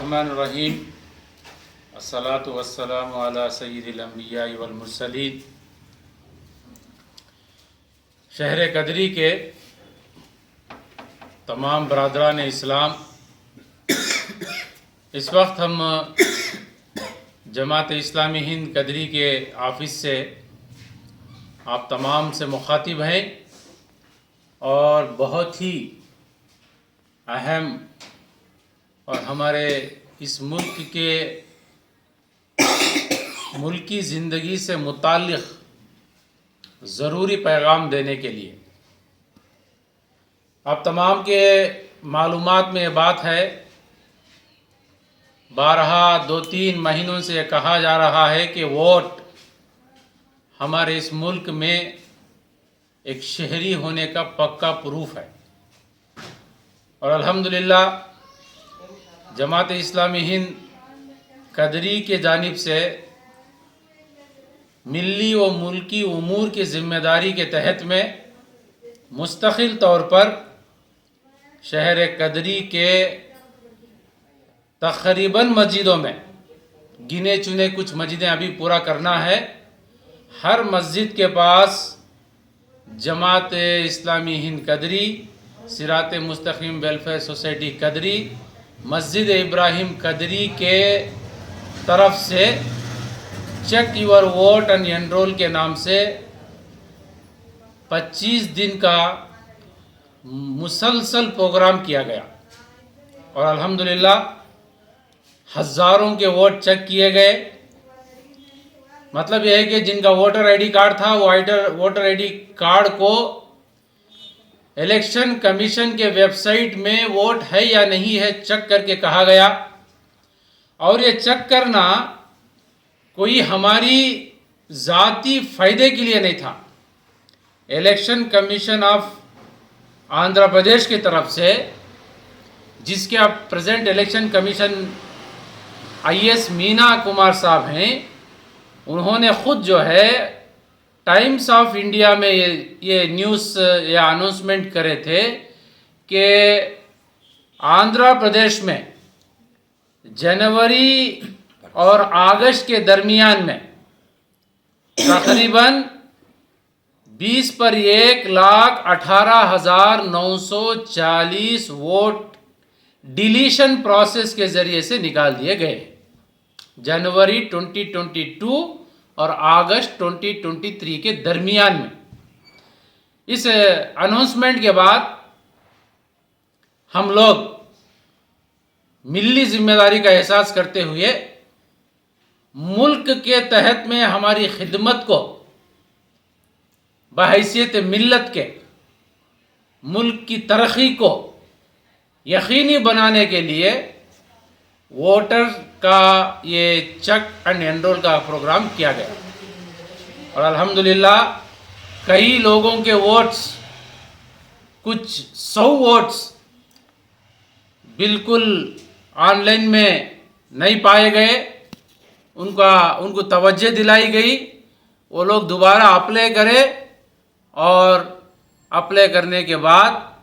बिस्मिल्लाहिर्रहमानिर्रहीम अस्सलातु वस्सलामु अला सय्यिदिल अंबिया वल मुरसलीन। शहर कदरी के तमाम बरादरान इस्लाम, इस वक्त हम जमात इस्लामी हिंद कदरी के ऑफ़िस से आप तमाम से मुखातिब हैं और बहुत ही अहम और हमारे इस मुल्क के मुल्की ज़िंदगी से मुताल्लिक़ ज़रूरी पैगाम देने के लिए आप तमाम के मालूमात में ये बात है। बारहा 2-3 महीनों से कहा जा रहा है कि वोट हमारे इस मुल्क में एक शहरी होने का पक्का प्रूफ है और अल्हम्दुलिल्लाह जमात इस्लामी हिंद कदरी के जानिब से मिली व मुल्की उमूर की ज़िम्मेदारी के तहत में मुस्तकिल तौर पर शहर कदरी के तकरीबन मस्जिदों में गिने चुने कुछ मस्जिदें अभी पूरा करना है। हर मस्जिद के पास जमात इस्लामी हिंद कदरी, सिरात मुस्तकीम वेलफेयर सोसाइटी कदरी, मस्जिद इब्राहिम कदरी के तरफ से check your vote and enrol के नाम से 25 दिन का मुसलसल प्रोग्राम किया गया और अल्हम्दुलिल्लाह हज़ारों के वोट चेक किए गए। मतलब यह है कि जिनका वोटर आईडी कार्ड था वो वोटर आईडी कार्ड को इलेक्शन कमीशन के वेबसाइट में वोट है या नहीं है चेक करके कहा गया। और ये चेक करना कोई हमारी ज़ाती फ़ायदे के लिए नहीं था। Election commission of Andhra Pradesh की तरफ से, जिसके अब present election commission IS Meena Kumar साहब हैं, उन्होंने ख़ुद जो है टाइम्स ऑफ इंडिया में ये न्यूज़ या अनाउंसमेंट करे थे कि आंध्र प्रदेश में जनवरी और अगस्त के दरमियान में तकरीबन 20 पर 1,18,940 वोट डिलीशन प्रोसेस के ज़रिए से निकाल दिए गए जनवरी 2022 और अगस्त 2023 के दरमियान में। इस अनाउंसमेंट के बाद हम लोग मिली जिम्मेदारी का एहसास करते हुए मुल्क के तहत में हमारी खिदमत को बहैसियत मिल्लत के मुल्क की तरक्की को यकीनी बनाने के लिए वोटर का ये चेक एंड एनरोल का प्रोग्राम किया गया और अल्हम्दुलिल्लाह कई लोगों के वोट्स, कुछ 100 वोट्स बिल्कुल ऑनलाइन में नहीं पाए गए। उनको तवज्जो दिलाई गई, वो लोग दोबारा अप्लाई करें और अप्लाई करने के बाद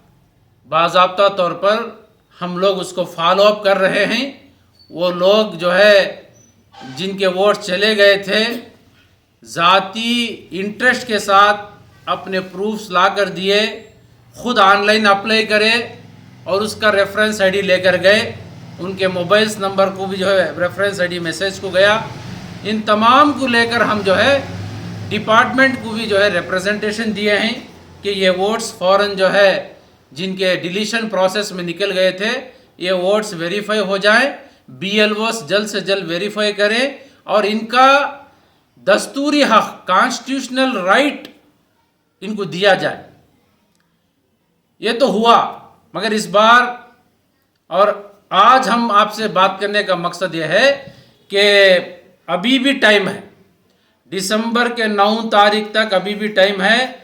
बाज़ाब्ता तौर पर हम लोग उसको फॉलो अप कर रहे हैं। वो लोग जो है जिनके वोट चले गए थे, ज़ाती इंटरेस्ट के साथ अपने प्रूफ्स ला कर दिए, ख़ुद ऑनलाइन अप्लाई करे और उसका रेफरेंस आईडी लेकर गए। उनके मोबाइल्स नंबर को भी जो है रेफरेंस आईडी मैसेज को गया। इन तमाम को लेकर हम जो है डिपार्टमेंट को भी जो है रिप्रेजेंटेशन दिए हैं कि ये वोट्स फ़ौरन जो है जिनके डिलीशन प्रोसेस में निकल गए थे, ये वोट्स वेरीफाई हो जाएं, BLOs जल्द से जल्द वेरीफाई करें और इनका दस्तूरी हक, कॉन्स्टिट्यूशनल राइट इनको दिया जाए। ये तो हुआ, मगर इस बार और आज हम आपसे बात करने का मकसद यह है कि अभी भी टाइम है, दिसंबर के 9 तारीख तक अभी भी टाइम है।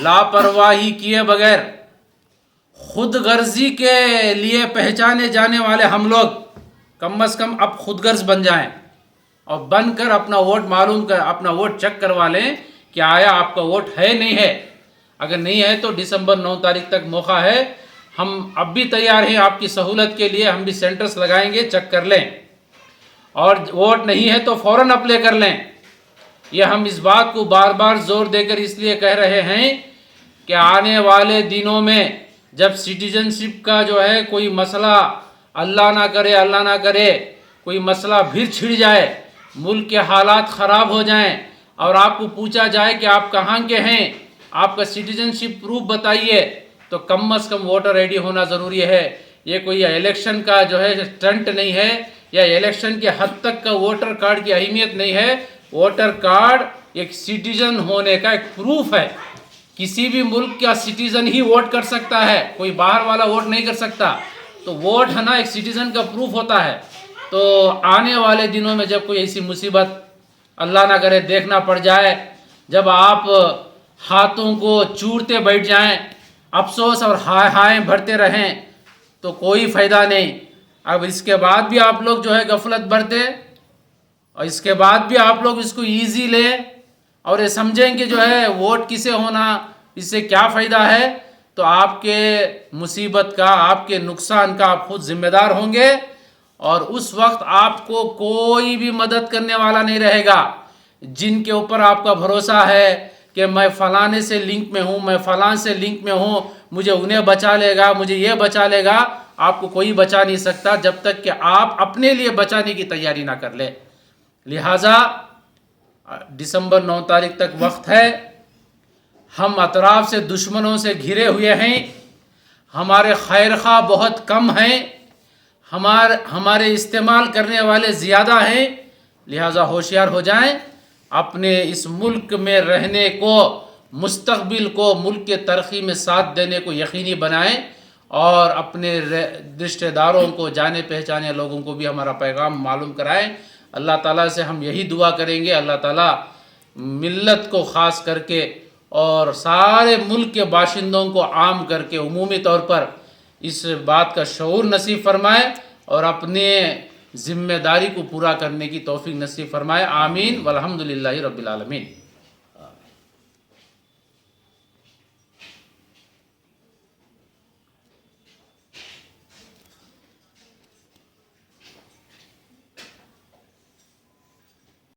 लापरवाही किए बगैर, खुद गर्जी के लिए पहचाने जाने वाले हम लोग कम से कम अब खुद गर्ज बन जाएं और बनकर अपना वोट मालूम कर, अपना वोट चेक करवा लें कि आया आपका वोट है नहीं है। अगर नहीं है तो दिसंबर 9 तारीख तक मौका है। हम अब भी तैयार हैं आपकी सहूलत के लिए, हम भी सेंटर्स लगाएंगे, चेक कर लें, और वोट नहीं है तो फ़ौरन अप्लाई कर लें। ये हम इस बात को बार बार जोर देकर इसलिए कह रहे हैं कि आने वाले दिनों में जब सिटीजनशिप का जो है कोई मसला, अल्लाह ना करे कोई मसला फिर छिड़ जाए, मुल्क के हालात ख़राब हो जाएं और आपको पूछा जाए कि आप कहाँ के हैं, आपका सिटीजनशिप प्रूफ बताइए, तो कम से कम वोटर आईडी होना ज़रूरी है। ये कोई इलेक्शन का जो है स्टंट नहीं है, या इलेक्शन के हद तक का वोटर कार्ड की अहमियत नहीं है। वोटर कार्ड एक सिटीजन होने का एक प्रूफ है। किसी भी मुल्क का सिटीजन ही वोट कर सकता है, कोई बाहर वाला वोट नहीं कर सकता। तो वोट है ना, एक सिटीजन का प्रूफ होता है। तो आने वाले दिनों में जब कोई ऐसी मुसीबत अल्लाह ना करे देखना पड़ जाए, जब आप हाथों को चूरते बैठ जाएं, अफसोस और हाय हाय भरते रहें, तो कोई फ़ायदा नहीं। अब इसके बाद भी आप लोग जो है गफलत बरते, और इसके बाद भी आप लोग इसको ईजी लें और ये समझें कि जो है वोट किसे होना, इससे क्या फ़ायदा है, तो आपके मुसीबत का, आपके नुकसान का आप खुद जिम्मेदार होंगे। और उस वक्त आपको कोई भी मदद करने वाला नहीं रहेगा। जिनके ऊपर आपका भरोसा है कि मैं फ़लाने से लिंक में हूँ, मैं फ़लान से लिंक में हूँ, मुझे उन्हें बचा लेगा, मुझे ये बचा लेगा, आपको कोई बचा नहीं सकता जब तक कि आप अपने लिए बचाने की तैयारी ना कर ले। लिहाजा दिसंबर 9 तारीख तक वक्त है। हम अतराफ से दुश्मनों से घिरे हुए हैं, हमारे खैर खा बहुत कम हैं, हमारे इस्तेमाल करने वाले ज़्यादा हैं। लिहाजा होशियार हो जाएं, अपने इस मुल्क में रहने को, मुस्तकबिल को, मुल्क के तरक्की में साथ देने को यकीनी बनाएं, और अपने रिश्तेदारों को, जाने पहचाने लोगों को भी हमारा पैगाम मालूम कराएं। अल्लाह ताला से हम यही दुआ करेंगे, अल्लाह ताला मिल्लत को ख़ास करके और सारे मुल्क के बाशिंदों को आम करके उमूमी तौर पर इस बात का शऊर नसीब फरमाए और अपने ज़िम्मेदारी को पूरा करने की तौफीक नसीब फरमाए। आमीन वल्हम्दुलिल्लाहि रब्बिल आलमीन।